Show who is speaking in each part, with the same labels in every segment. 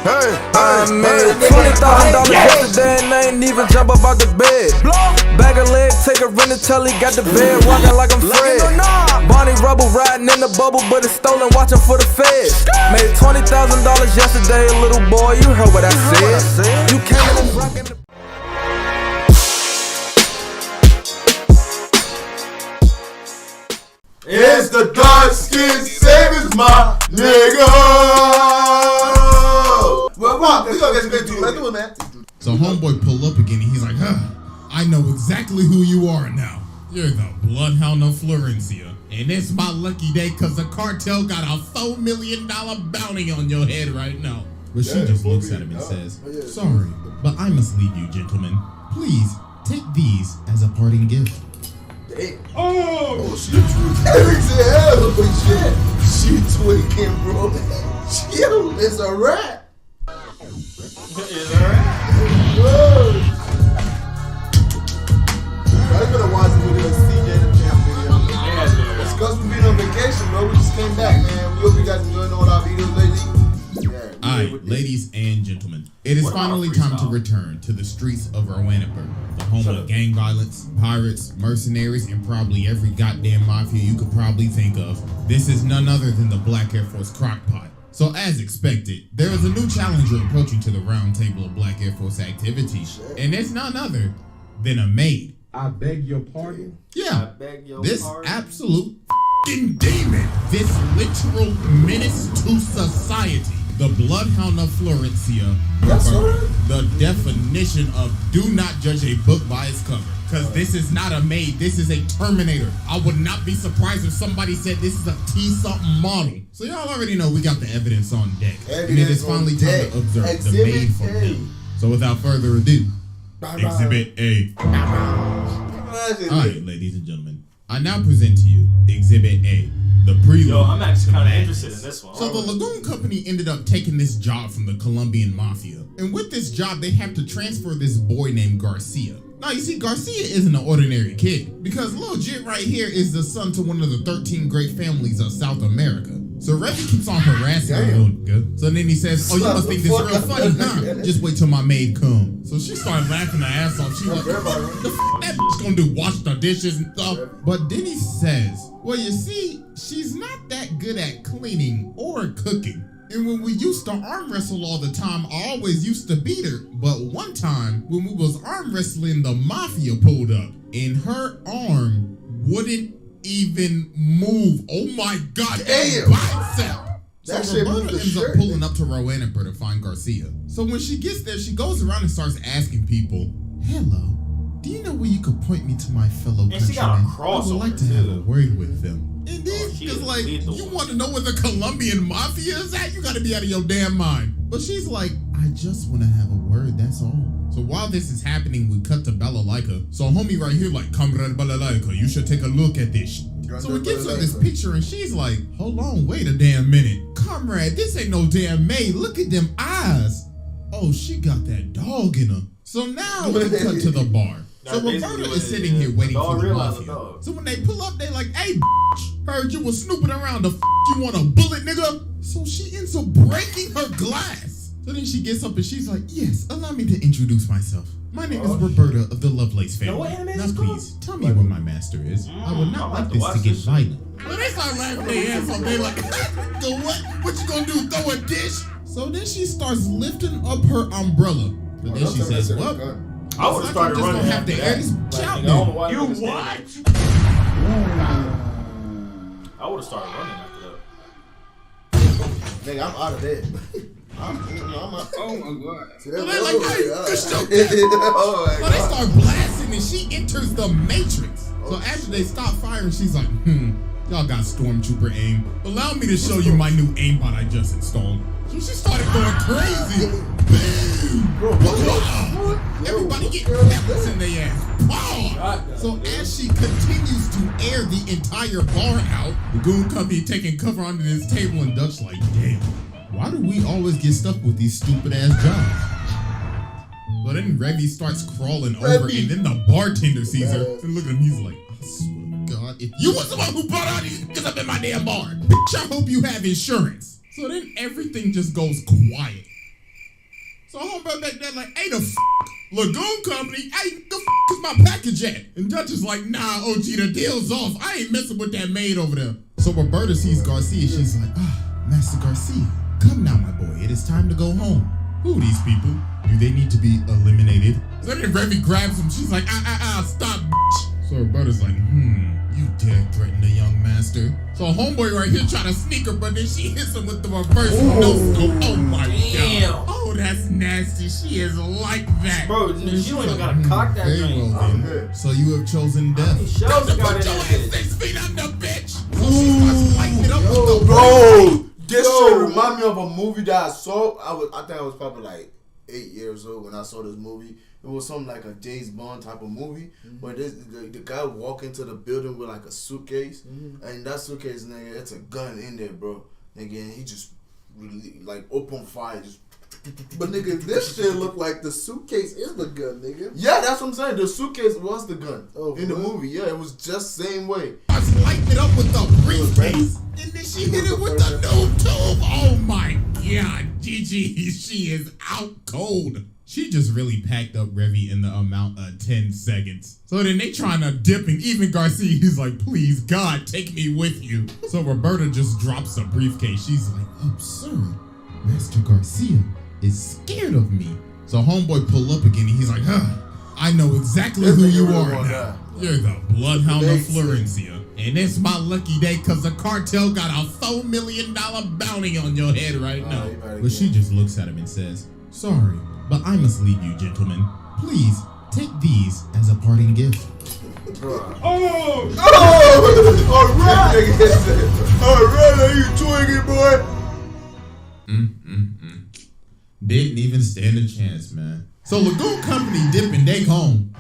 Speaker 1: I made $20,000 yesterday and I ain't even jump up out the bed. Bag a leg, take a rent until he got the bed, walking like I'm Fred. Bonnie Rubble riding in the bubble, but it's stolen, watching for the feds. Made $20,000 yesterday, little boy, you heard what I said. You came in and rockin' the
Speaker 2: It's the dark skin savings, my nigga. Well, we gonna get some good dude. Let's do it, man.
Speaker 3: So homeboy pull up again and he's like, I know exactly who you are now. You're the Bloodhound of Florencia. And it's my lucky day because the cartel got a $4 million bounty on your head right now. But she just looks at him and says, sorry, but I must leave you, gentlemen. Please take these as a parting gift.
Speaker 2: Oh, she shit. She tweaking, bro. Chill, it's a rat.
Speaker 4: It's a rat.
Speaker 2: I better watch the video, CJ the Champ video. It's because we've been on vacation, bro. We just came back, man. We hope you guys enjoying all our videos lately.
Speaker 3: Alright, ladies and gentlemen, it is finally time to return to the streets of Rowanenburg, the home of gang violence, pirates, mercenaries, and probably every goddamn mafia you could probably think of. This is none other than the Black Air Force Crockpot. So as expected, there is a new challenger approaching to the round table of Black Air Force activity, and it's none other than a maid.
Speaker 5: I beg your pardon?
Speaker 3: Yeah, this absolute f***ing demon, this literal menace to society. The Bloodhound of Florencia, the definition of do not judge a book by its cover. Because this is not a maid, this is a Terminator. I would not be surprised if somebody said this is a T-something model. So y'all already know we got the evidence on deck. And it is finally time to observe the maid from hell. So without further ado, Exhibit A. Alright, ladies and gentlemen, I now present to you Exhibit A. The prelude.
Speaker 4: Yo, I'm actually kind of interested in this one.
Speaker 3: So the Lagoon Company ended up taking this job from the Colombian Mafia. And with this job, they have to transfer this boy named Garcia. Now, you see, Garcia isn't an ordinary kid. Because Lil Jit right here is the son to one of the 13 great families of South America. So Reggie keeps on harassing the little nigga. So then he says, oh, you must think this is real funny, huh? Just wait till my maid come. So she started laughing her ass off. She was like, the f that bitch gonna do? Wash the dishes and stuff. But then he says, well, you see, she's not that good at cleaning or cooking. And when we used to arm wrestle all the time, I always used to beat her. But one time, when we was arm wrestling, the mafia pulled up. And her arm wouldn't even move. Oh my God, that bicep. So Roberta ends up pulling up to Rowanenburg to find Garcia. So when she gets there, she goes around and starts asking people, hello, do you know where you could point me to my fellow countrymen? I would like to have a word with them. And then she's like, you want to know where the Colombian Mafia is at? You got to be out of your damn mind. But she's like, I just want to have a word, that's all. So while this is happening, we cut to Balalaika. So homie right here like, Comrade Balalaika, you should take a look at this. So it gives her this picture and she's like, hold on, wait a damn minute. Comrade, this ain't no damn maid. Look at them eyes. Oh, she got that dog in her. So now we cut to the bar. So Roberta is sitting here waiting for the mafia. So when they pull up, they like, hey, heard you was snooping around. The you want a bullet, nigga? So she ends up breaking her glass. So then she gets up and she's like, yes, allow me to introduce myself. My name is Roberta of the Lovelace family. Now please, tell me where my master is. I would not like this to get violent. Well, they start laughing their ass off. They like, go what? What you gonna do, throw a dish? So then she starts lifting up her umbrella. But then she says, well,
Speaker 4: I would have started running after that.
Speaker 3: You what?
Speaker 4: I would have started running after that.
Speaker 2: Nigga, I'm out of bed. I'm out.
Speaker 5: Oh my God.
Speaker 3: So they're like, hey, so they start blasting and she enters the Matrix. So after they stop firing, she's like, y'all got stormtrooper aim. Allow me to show you my new aimbot I just installed. So she started going crazy. Everybody get pellets in their ass. So as she continues to air the entire bar out, the Goon Company taking cover under this table and Dutch like, damn, why do we always get stuck with these stupid ass jobs? But then Revy starts crawling over and then the bartender sees her and look at him, he's like, I swear to God, if you was the one who brought all these niggas up in my damn bar, bitch, I hope you have insurance. So then everything just goes quiet. So homeboy back there like, hey, the Lagoon Company, hey, the is my package at? And Dutch is like, nah, OG, the deal's off. I ain't messing with that maid over there. So Roberta sees Garcia. She's like, Master Garcia, come now, my boy. It is time to go home. Who are these people? Do they need to be eliminated? So then Remy grabs him. She's like, stop, bitch. So Roberta's like, you dare threaten the young master? So homeboy right here trying to sneak her, but then she hits him with the reverse no scoop. Oh my god. Oh, that's nasty. She is like that.
Speaker 4: Bro, you don't even gotta cock that
Speaker 3: Very
Speaker 4: thing.
Speaker 3: well, then. So you have chosen death.
Speaker 4: Shells got
Speaker 3: Put
Speaker 4: it
Speaker 3: your
Speaker 4: in
Speaker 3: ass
Speaker 4: it.
Speaker 3: 6 feet under, bitch. So she starts lighting it up with the
Speaker 2: Bro, this shit remind me of a movie that I saw. I think I was probably like 8 years old when I saw this movie. It was something like a James Bond type of movie, but the guy walk into the building with like a suitcase, and that suitcase, nigga, it's a gun in there, bro. Nigga, and he just really, like open fire, just.
Speaker 6: But nigga, this shit look like the suitcase is the gun, nigga.
Speaker 2: Yeah, that's what I'm saying. The suitcase was the gun in the
Speaker 6: what?
Speaker 2: movie. Yeah, it was just same way.
Speaker 3: Starts lighting it up with the briefcase, and then she hit it with the new tube. Oh my god, Gigi, she is out cold. She just really packed up Revy in the amount of 10 seconds. So then they trying to dip, and even Garcia, he's like, please, God, take me with you. So Roberta just drops a briefcase. She's like, absurd. Master Garcia is scared of me. So homeboy pull up again, and he's like, I know exactly who you are now. You're the Bloodhound of Florencia. And it's my lucky day because the cartel got a $4 million bounty on your head right now. But she just looks at him and says, sorry, but I must leave you, gentlemen. Please, take these as a parting gift.
Speaker 2: Alright, are you twinking, boy?
Speaker 3: Didn't even stand a chance, man. So Lagoon Company dipping, they home.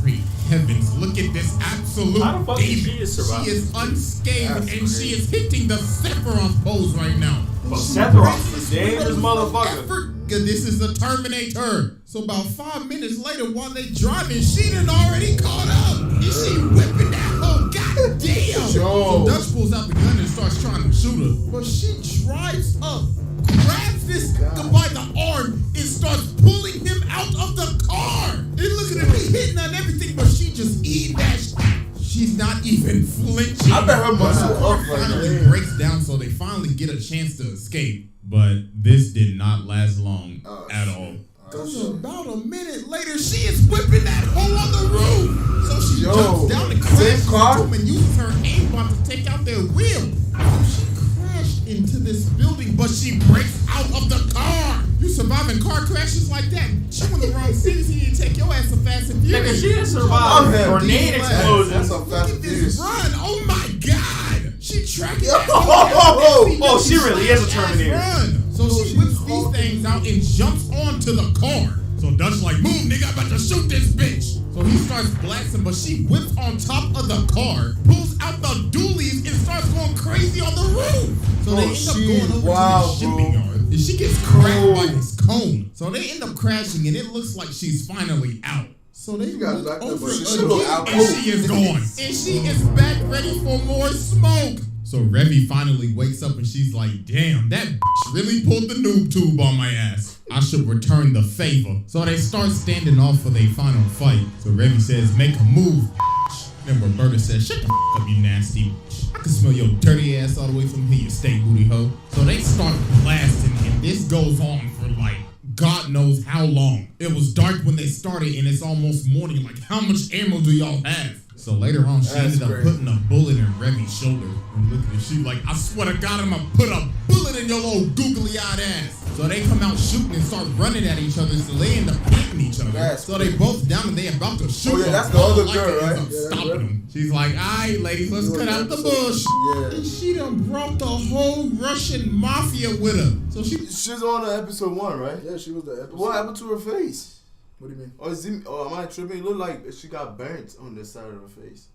Speaker 3: Great heavens, look at this absolute
Speaker 4: How the fuck did
Speaker 3: demon.
Speaker 4: she survive?
Speaker 3: She is unscathed, and she is hitting the Sephiroth pose right now.
Speaker 4: But Sephiroth is a dangerous motherfucker.
Speaker 3: This is the Terminator. So about 5 minutes later, while they driving, she done already caught up. And she whipping that whole goddamn. So Dutch pulls out the gun and starts trying to shoot her. But she drives up, grabs this guy by the arm, and starts pulling him out of the car. And look at him, he hitting on everything, but she just eating that shit. She's not even flinching.
Speaker 2: I bet her muscle
Speaker 3: The car
Speaker 2: up right
Speaker 3: finally
Speaker 2: there.
Speaker 3: breaks down, so they finally get a chance to escape. But this did not last long at all. Because about a minute later, she is whipping that hole on the roof. So she jumps down and crashes into him and uses her aimbot to take out their wheel. So she crashed into this building, but she breaks out of the car. You surviving car crashes like that? She went the wrong city, he didn't take your ass so fast and
Speaker 4: Nigga,
Speaker 3: furious.
Speaker 4: she didn't survive grenade explosions.
Speaker 2: That's a fast and
Speaker 3: This
Speaker 2: furious.
Speaker 3: run, oh my god! She tracking that
Speaker 4: Oh, she really is a Terminator.
Speaker 3: Run. So she whips these things out and jumps onto the car. So Dutch like, move nigga, I'm about to shoot this bitch. So he starts blasting, but she whips on top of the car, pulls out the dualies, and starts going crazy on the roof. So they end up going over to the shipping yard, and she gets cracked by this cone. So they end up crashing, and it looks like she's finally out. So they look
Speaker 6: like
Speaker 3: over
Speaker 6: that, but she
Speaker 3: again,
Speaker 6: look out
Speaker 3: and she is gone. And she is back ready for more smoke. So Remy finally wakes up and she's like, damn, that bitch really pulled the noob tube on my ass. I should return the favor. So they start standing off for their final fight. So Remy says, make a move, bitch. Then Roberta says, shut the up, you nasty bitch. I can smell your dirty ass all the way from here, you stink booty hoe. So they start blasting, and this goes on for like God knows how long. It was dark when they started, and it's almost morning. Like, how much ammo do y'all have? So later on, she ended up putting a bullet in Revy's shoulder. And look at her, she like, I swear to God, I'm gonna put a bullet in your little googly-eyed ass. So they come out shooting and start running at each other, so they end up hitting each other. So they both down and they about to shoot.
Speaker 2: Oh yeah, that's the other girl, right?
Speaker 3: Stopping them. She's like, alright, ladies, let's cut out the bush.
Speaker 6: Yeah.
Speaker 3: And she done brought the whole Russian mafia with her. So
Speaker 2: She's on episode 1, right?
Speaker 6: Yeah, she was the episode.
Speaker 2: What happened to her face?
Speaker 6: What do you mean?
Speaker 2: Or am I tripping? It looked like she got burnt on this side of her face.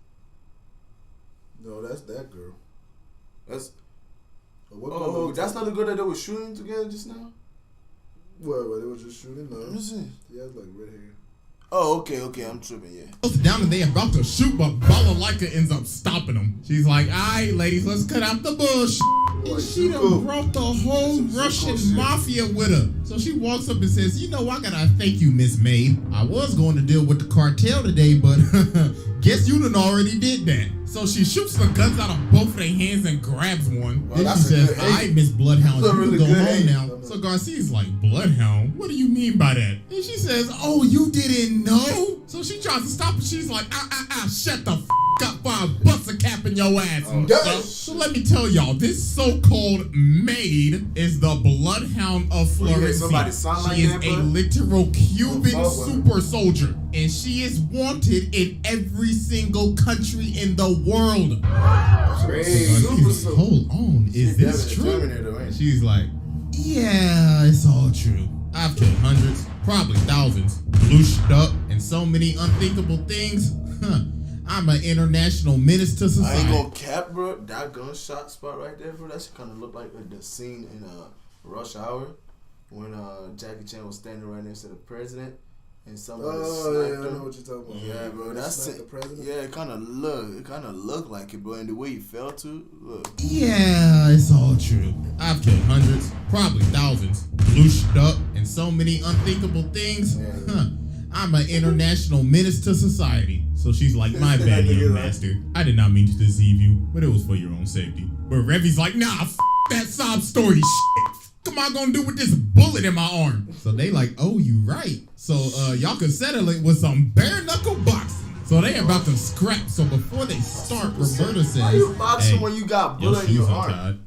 Speaker 6: No, that's that girl.
Speaker 2: That's
Speaker 6: What
Speaker 2: oh, that's not the girl that they were shooting together just now?
Speaker 6: What, they were just shooting? No.
Speaker 2: Let me see.
Speaker 6: She has like red hair.
Speaker 2: Oh, okay, I'm tripping, yeah.
Speaker 3: Goes down and they about to shoot, but Balalaika ends up stopping them. She's like, alright, ladies, let's cut out the bullshit. And she done brought the whole Russian mafia with her. So she walks up and says, you know, I gotta thank you, Miss Maid. I was going to deal with the cartel today, but guess you done already did that. So she shoots the guns out of both of their hands and grabs one.
Speaker 2: Well,
Speaker 3: then she says, all right, Miss Bloodhound, you
Speaker 2: really
Speaker 3: can go
Speaker 2: good
Speaker 3: home
Speaker 2: aim.
Speaker 3: now. So Garcia's like, Bloodhound? What do you mean by that? And she says, oh, you didn't know? So she tries to stop her. She's like, shut the up before I bust a cap in your ass. So let me tell y'all, this so-called Maid is the Bloodhound of Florencia. She is a literal Cuban super soldier, and she is wanted in every single country in the world.
Speaker 2: Crazy.
Speaker 3: Hold on, is this true? She's like, yeah, it's all true. I've killed hundreds, probably thousands, blushed up, and so many unthinkable things. I'm an international menace to society.
Speaker 2: I ain't gonna cap, bro. That gunshot spot right there, bro. That shit kind of looked like the scene in Rush Hour when Jackie Chan was standing right next to the president and somebody sniped him.
Speaker 6: I know what you're talking about.
Speaker 2: Yeah, bro. That's it.
Speaker 6: The president?
Speaker 2: Yeah, it kind of looked like it, bro. And the way he fell to, look.
Speaker 3: Yeah, it's all true. I've killed hundreds, probably thousands, blushed up, and so many unthinkable things. I'm an international menace to society. So she's like, my bad, young master. I did not mean to deceive you, but it was for your own safety. But Revy's like, nah, that sob story shit. What am I gonna do with this bullet in my arm? So they like, oh, you right. So y'all can settle it with some bare knuckle boxing. So they about to scrap. So before they start, Roberta says,
Speaker 2: why you boxing
Speaker 3: hey,
Speaker 2: when you got bullet in your arm?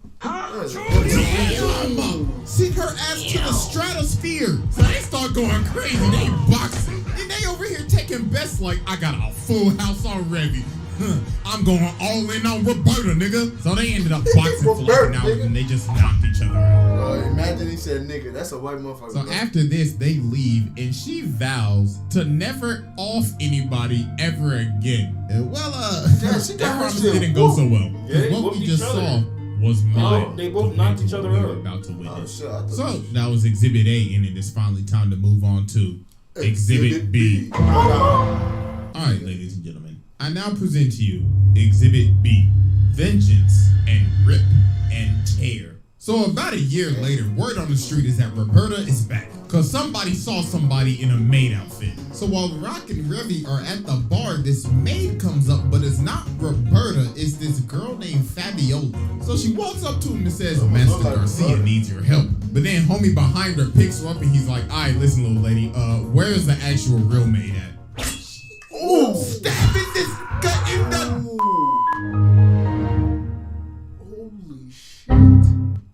Speaker 3: Send her ass to the stratosphere. So they start going crazy. They boxing. And they over here taking bets like, I got a full house already. I'm going all in on Roberta, nigga. So they ended up boxing for like an hour and they just knocked each other out.
Speaker 2: Imagine he said nigga. That's a white motherfucker.
Speaker 3: So after this, they leave and she vows to never off anybody ever again. And that promise didn't go so well.
Speaker 4: Yeah,
Speaker 3: what we just saw was mine.
Speaker 4: They both knocked each other
Speaker 3: we
Speaker 4: out.
Speaker 3: were about to witness.
Speaker 2: So
Speaker 3: that was Exhibit A, and it is finally time to move on to Exhibit B. Alright, ladies and gentlemen, I now present to you Exhibit B, Vengeance and Rip and Tear. So about a year later, word on the street is that Roberta is back, cause somebody saw somebody in a maid outfit. So while Rock and Revy are at the bar, this maid comes up, but it's not Roberta, it's this girl named Fabiola. So she walks up to him and says, Master Garcia needs your help. But then homie behind her picks her up and he's like, alright, listen little lady, where is the actual real maid at? Ooh, stabbing this guy in the...
Speaker 2: holy shit.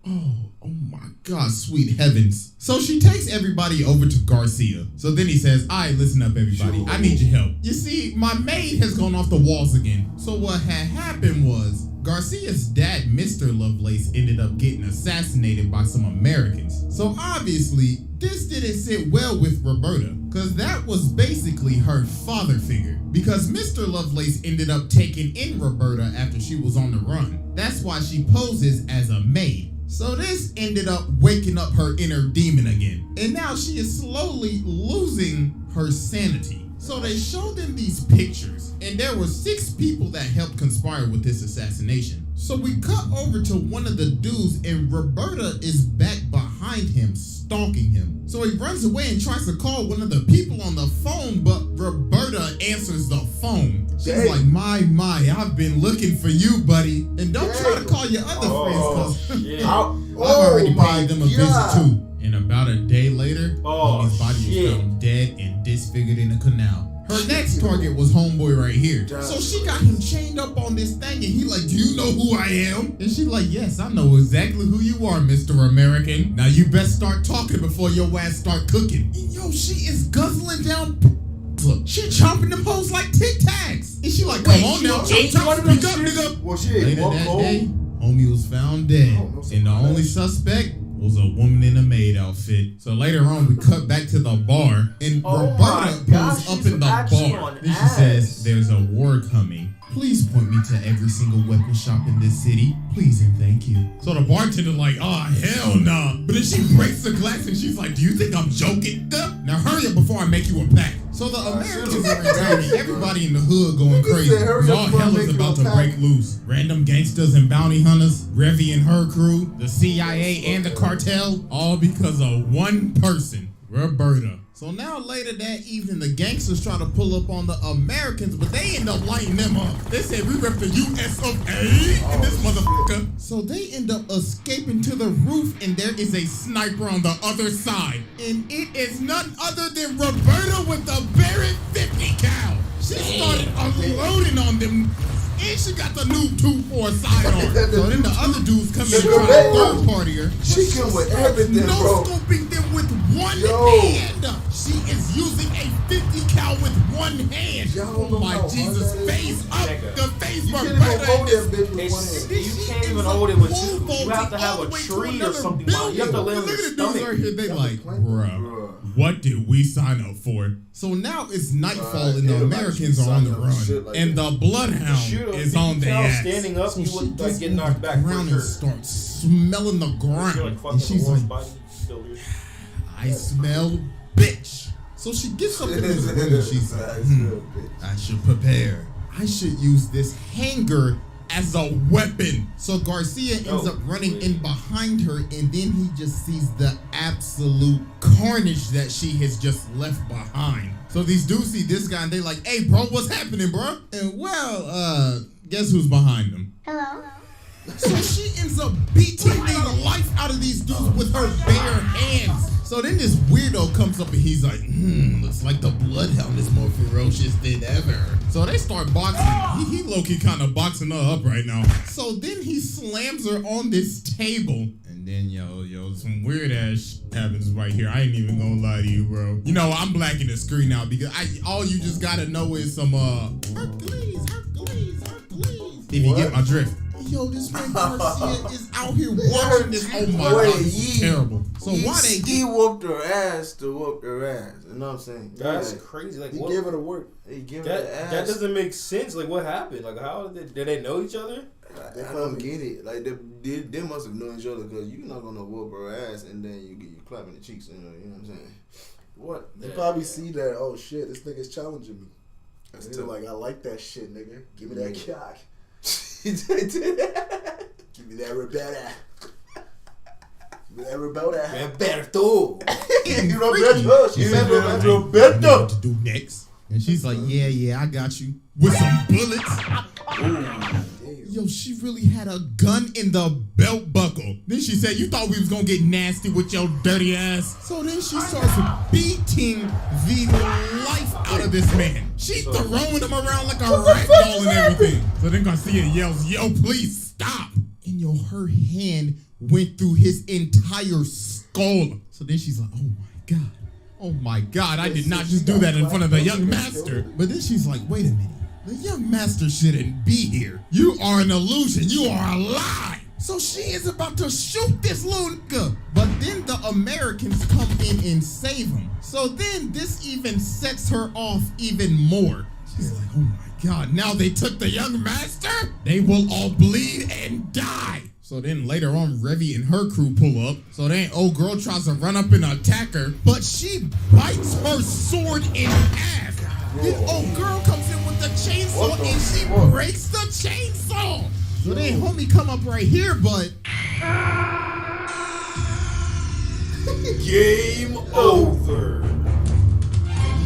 Speaker 3: Oh my God, sweet heavens. So she takes everybody over to Garcia. So then he says, alright, listen up everybody, I need your help. You see, my maid has gone off the walls again. So what had happened was, Garcia's dad, Mr. Lovelace, ended up getting assassinated by some Americans. So obviously, this didn't sit well with Roberta, because that was basically her father figure. Because Mr. Lovelace ended up taking in Roberta after she was on the run. That's why she poses as a maid. So this ended up waking up her inner demon again. And now she is slowly losing her sanity. So they showed them these pictures, and there were 6 people that helped conspire with this assassination. So we cut over to one of the dudes, and Roberta is back behind him, stalking him. So he runs away and tries to call one of the people on the phone, but Roberta answers the phone. She's like, my, I've been looking for you, buddy. And don't try to call your other friends, because I've already paid them a visit too. And about a day later, his body was found dead and disfigured in a canal. Her next target was homeboy right here. So she got him chained up on this thing and he like, do you know who I am? And she like, yes, I know exactly who you are, Mr. American. Now you best start talking before your ass start cooking. And yo, she is guzzling down. Look, she chomping them hoes like Tic Tacs. And she like, come on now, speak up, nigga.
Speaker 2: Well, shit,
Speaker 3: later that day, homie was found dead. And the only suspect was a woman in a maid outfit. So later on, we cut back to the bar, and Roberta pulls up in the bar. Then she says, there's a war coming. Please point me to every single weapon shop in this city. Please and thank you. So the bartender like, oh, hell nah. But then she breaks the glass and she's like, do you think I'm joking? Now hurry up before I make you a pack. So the Americans are returning. Everybody in the hood going crazy. All hell is about to break loose. Random gangsters and bounty hunters, Revy and her crew, the CIA and the cartel, all because of one person, Roberta. So now later that evening, the gangsters try to pull up on the Americans, but they end up lighting them up. They said, we rep the US of A in this motherfucker. So they end up escaping to the roof, and there is a sniper on the other side. And it is none other than Roberta with the very 50 cal. She started unloading on them. And she got the new 2-4 sidearm. So then the other dudes come in and try to third party her.
Speaker 2: She come with everything, bro.
Speaker 3: No scoping them with one hand. She is using a 50 cal with one hand. Oh my Jesus, face up. The face
Speaker 2: You
Speaker 3: Roberta.
Speaker 2: can't even hold that bitch with one hand.
Speaker 4: You can't even hold it with two. You have to have a tree or something. You have to live in
Speaker 3: Look
Speaker 4: the
Speaker 3: at the dudes right here. They like,
Speaker 2: Bruh.
Speaker 3: bruh, what did we sign up for? So now it's nightfall and the Americans are on the run. And the bloodhound is on their ass.
Speaker 4: Standing up,
Speaker 3: So
Speaker 4: you
Speaker 3: she
Speaker 4: would
Speaker 3: gets
Speaker 4: like get
Speaker 3: in
Speaker 4: knocked
Speaker 3: the
Speaker 4: back for
Speaker 3: ground
Speaker 4: sure.
Speaker 3: and starts smelling the ground. And she's like, I smell bitch. So she gets up in this room and she's like, I should prepare. I should use this hanger as a weapon. So Garcia ends up running in behind her, and then he just sees the absolute carnage that she has just left behind. So these dudes see this guy and they like, hey bro, what's happening, bro? And well, guess who's behind them?
Speaker 7: Hello.
Speaker 3: So she ends up beating the life out of these dudes with her bare hands. So then this weirdo comes up and he's like, looks like the bloodhound is more ferocious than ever. So they start boxing. He low-key kind of boxing her up right now. So then he slams her on this table. And then, yo, some weird ass happens right here. I ain't even gonna lie to you, bro. You know, I'm blacking the screen out because all you just gotta know is some, Hercules. If you get my drift. Yo, this man Garcia is out here watching this. Oh my God, this is terrible. So why they
Speaker 2: He whooped her ass to whoop her ass. You know what I'm saying?
Speaker 4: That's crazy. Like,
Speaker 6: He
Speaker 4: what?
Speaker 6: gave her the work.
Speaker 2: He give her
Speaker 4: That
Speaker 2: the ass.
Speaker 4: that doesn't make sense. Like, what happened? Like, how did they know each other?
Speaker 2: I don't get it. Like they must have known each other because you're not gonna whoop her ass and then you get you clapping the cheeks. You know what I'm saying? What?
Speaker 6: They probably see that, oh shit, this nigga's challenging me.
Speaker 2: That's
Speaker 6: And they're
Speaker 2: tough.
Speaker 6: like, I like that shit, nigga. Give me that cock. Give me that Roberta. Give me that Roberta.
Speaker 2: Roberto.
Speaker 6: Roberta. She said
Speaker 3: What
Speaker 6: Roberta.
Speaker 3: to do next? And she's like, yeah, I got you. With some bullets. Yo, she really had a gun in the belt buckle. Then she said, you thought we was gonna get nasty with your dirty ass. So then she starts beating the life out of this man. She throwing him around like a rag doll and everything. So then Garcia yells, yo, please stop. And yo, her hand went through his entire skull. So then she's like, oh my God, I did not just do that in front of the young master. But then she's like, wait a minute. The young master shouldn't be here. You are an illusion. You are a lie. So she is about to shoot this little nigga. But then the Americans come in and save him. So then this even sets her off even more. She's like, oh my God, now they took the young master? They will all bleed and die. So then later on, Revy and her crew pull up. So then old girl tries to run up and attack her, but she bites her sword in half. Then old girl comes in with the chainsaw and she breaks the chainsaw. So then homie come up right here, but
Speaker 2: Game over.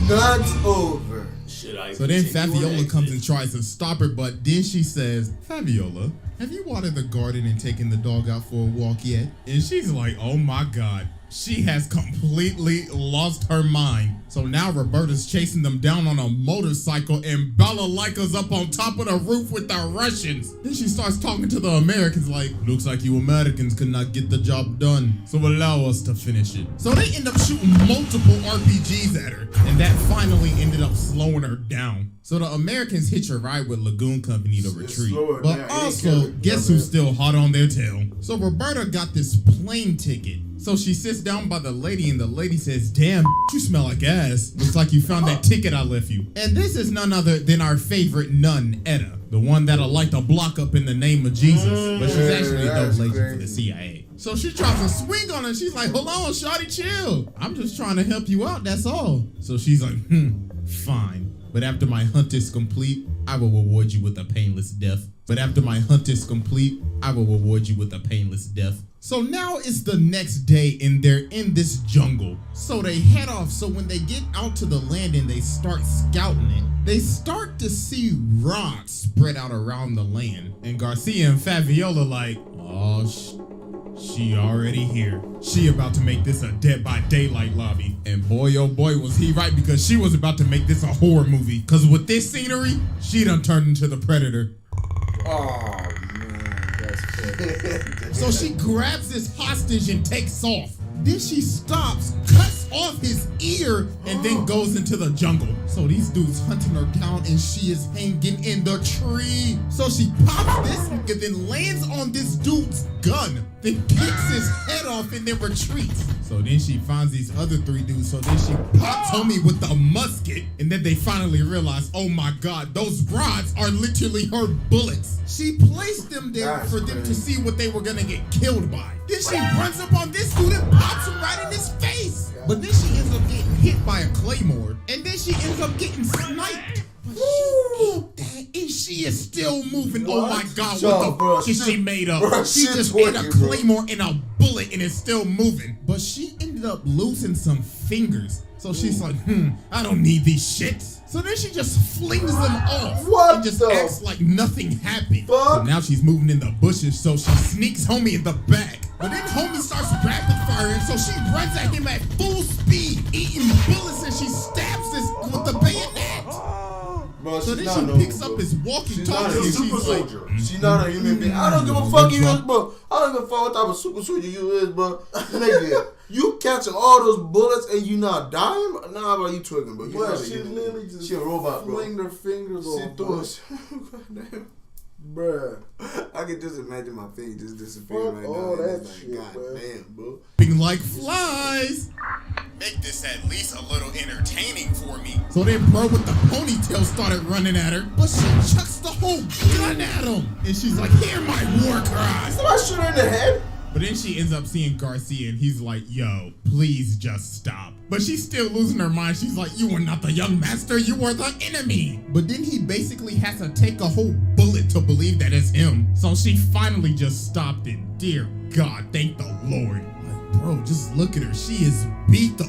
Speaker 2: Not over.
Speaker 3: so then Fabiola comes and tries to stop her, but then she says, Fabiola, have you watered the garden and taken the dog out for a walk yet? And she's like, oh my God. She has completely lost her mind. So now Roberta's chasing them down on a motorcycle and Balalika's up on top of the roof with the Russians. Then she starts talking to the Americans like, looks like you Americans could not get the job done, so allow us to finish it. So they end up shooting multiple RPGs at her, and that finally ended up slowing her down. So the Americans hitch a ride with Lagoon Company to retreat.
Speaker 2: slow her
Speaker 3: But
Speaker 2: down.
Speaker 3: also, guess who's still hot on their tail? So Roberta got this plane ticket. So she sits down by the lady and the lady says, damn, you smell like ass. Looks like you found that ticket I left you. And this is none other than our favorite nun, Etta. The one that'll light the block up in the name of Jesus. But she's actually a dope agent for the CIA. So she tries to swing on her. She's like, hold on, shawty, chill. I'm just trying to help you out, that's all. So she's like, fine. But after my hunt is complete, I will reward you with a painless death. But after my hunt is complete, I will reward you with a painless death. So now it's the next day and they're in this jungle. So they head off. So when they get out to the land and they start scouting it, they start to see rods spread out around the land. And Garcia and Fabiola like, oh, she already here. She about to make this a Dead by Daylight lobby. And boy, oh boy, was he right, because she was about to make this a horror movie. Because with this scenery, she done turned into the Predator.
Speaker 6: Oh, man. That's fair.
Speaker 3: So she grabs this hostage and takes off. Then she stops, cuts off his ear, and then goes into the jungle. So these dudes hunting her down and she is hanging in the tree. So she pops this and then lands on this dude's gun, then kicks his head off and then retreats. So then she finds these other 3 dudes. So then she pops homie with the musket, and then they finally realize, oh my God, those rods are literally her bullets. She placed them there for them to see what they were gonna get killed by. Then she runs up on this dude and pops him right in his face. But then she ends up getting hit by a claymore, and then she ends up getting sniped. But she ate that, and she is still moving. What? Oh my God, what the fuck is she made of? She just hit a claymore and a bullet and is still moving. But she ended up losing some fingers. So she's like, I don't need these shits. So then she just flings them off.
Speaker 6: What?
Speaker 3: And just acts like nothing happened. So now she's moving in the bushes, so she sneaks homie in the back. But then homie starts rapid firing, so she runs at him at full speed, eating bullets, and she stabs this with the bayonet.
Speaker 2: Bro,
Speaker 3: So then she picks up his walkie-talkie and
Speaker 2: super
Speaker 3: she's like,
Speaker 2: soldier. She's not a human being. I don't give a fuck you is, bro. I don't give a fuck what type of super soldier you is, bro. Nigga, you catching all those bullets and you not dying? Nah, bro, you twerking, bro.
Speaker 6: Well, she literally just
Speaker 2: she a robot, bro.
Speaker 6: fling her fingers off.
Speaker 2: She threw us. Goddamn.
Speaker 6: Bruh.
Speaker 2: I can just imagine my face just disappearing right
Speaker 6: all
Speaker 2: now.
Speaker 6: that
Speaker 2: Like,
Speaker 6: shit,
Speaker 2: God
Speaker 6: bro.
Speaker 2: damn, bro.
Speaker 3: being like flies. Make this at least a little entertaining for me. So then bro with the ponytail started running at her, but she chucks the whole gun at him. And she's like, hear my war cry.
Speaker 2: Somebody shoot her in the head?
Speaker 3: But then she ends up seeing Garcia and he's like, yo, please just stop. But she's still losing her mind. She's like, you are not the young master, you are the enemy. But then he basically has to take a whole bullet to believe that it's him. So she finally just stopped it. Dear God, thank the Lord. Like, bro, just look at her. She is beat the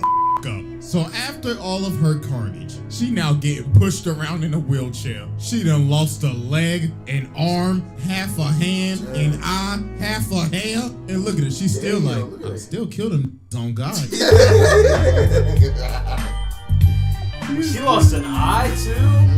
Speaker 3: up. So after all of her carnage, she now getting pushed around in a wheelchair. She done lost a leg, an arm, half a hand, an eye, half a hair. And look at her, she's still like, I still killed him on God.
Speaker 4: She lost an eye too.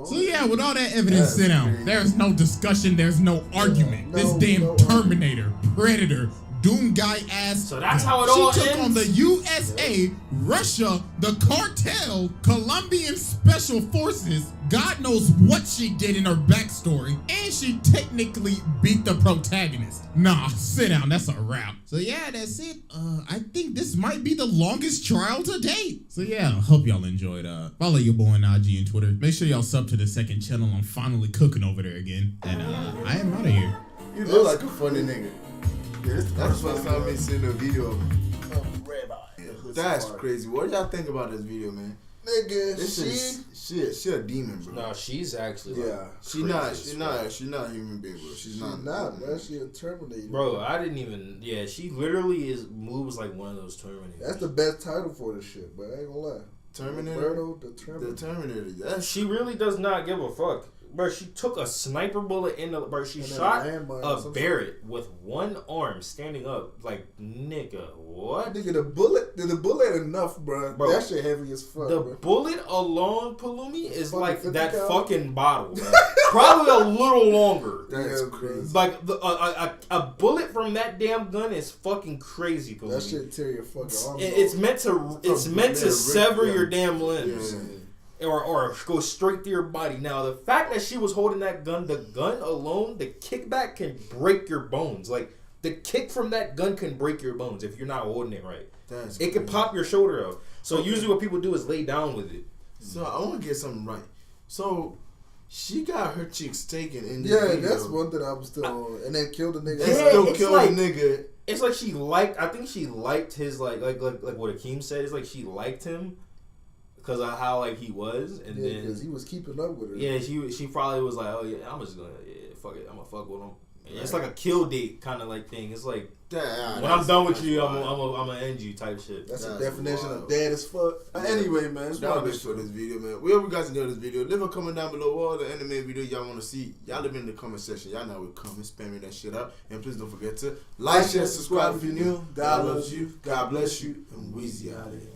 Speaker 3: So yeah, with all that evidence sit down, there's no discussion, there's no argument. This damn Terminator, Predator, Doom guy ass.
Speaker 4: So that's how it all
Speaker 3: She took
Speaker 4: ends?
Speaker 3: on the USA, Russia, the cartel, Colombian special forces. God knows what she did in her backstory, and she technically beat the protagonist. Nah, sit down. That's a wrap. So yeah, that's it. I think this might be the longest trial to date. So yeah, hope y'all enjoyed. Follow your boy on IG and Twitter. Make sure y'all sub to the second channel. I'm finally cooking over there again, and I am out of here.
Speaker 2: You look like a funny nigga. That's the first time me seeing a video of him. That's crazy. What do y'all think about this video, man?
Speaker 6: Nigga,
Speaker 2: she a demon, bro.
Speaker 4: No, she's actually like,
Speaker 2: She's not a human being, bro. She's not,
Speaker 6: bro. She a Terminator.
Speaker 4: bro, I didn't even. Yeah, she literally moves like one of those Terminators.
Speaker 6: That's the best title for this shit, but I ain't gonna lie.
Speaker 2: Terminator.
Speaker 6: Roberta The Terminator.
Speaker 2: The Terminator.
Speaker 4: She really does not give a fuck. Bro, she took a sniper bullet in the. Bro, she shot a Barrett with one arm standing up. Like, nigga, what?
Speaker 6: Nigga, the bullet enough, bro. That shit heavy as fuck.
Speaker 4: The
Speaker 6: bro.
Speaker 4: bullet alone, Palumi, is
Speaker 6: Fucking
Speaker 4: like
Speaker 6: 50
Speaker 4: that
Speaker 6: cal?
Speaker 4: fucking bottle, bro. Probably a little longer.
Speaker 2: That's crazy.
Speaker 4: Like, a bullet from that damn gun is fucking crazy, Palumi.
Speaker 6: That shit tear your fucking arm.
Speaker 4: It's meant to sever your damn limbs.
Speaker 2: Yeah.
Speaker 4: Or go straight to your body. Now, the fact that she was holding that gun, the gun alone, the kickback can break your bones. Like, the kick from that gun can break your bones if you're not holding it right. It can pop your shoulder out. So usually what people do is lay down with it.
Speaker 2: So I want to get something right. So She got her chicks taken in this
Speaker 6: Yeah,
Speaker 2: video.
Speaker 6: that's one thing I was still on. And then killed the nigga.
Speaker 2: And
Speaker 4: Yeah,
Speaker 2: still
Speaker 4: it's
Speaker 2: killed
Speaker 4: like-
Speaker 2: the nigga.
Speaker 4: It's like she liked. I think she liked his like what Akeem said. It's like she liked him because of how like he was, and
Speaker 6: Yeah,
Speaker 4: then
Speaker 6: because he was keeping up with her.
Speaker 4: yeah, she probably was like, oh yeah, I'm just gonna fuck it, I'm gonna fuck with him. And it's like a kill date kind of like thing. It's like when I'm done with you, I'm gonna end you type shit.
Speaker 6: That's the
Speaker 2: That's
Speaker 6: definition
Speaker 2: wild.
Speaker 6: of dead as fuck. Anyway, man, it's
Speaker 2: That
Speaker 6: one
Speaker 2: was it for this video, man. We hope you guys enjoyed this video. Leave a comment down below what other anime video y'all want to see. Y'all leave it in the comment section. Y'all know we comment, spamming that shit up. And please don't forget to like, share, subscribe if you're new. God loves you. God bless you. And Weezy out of here.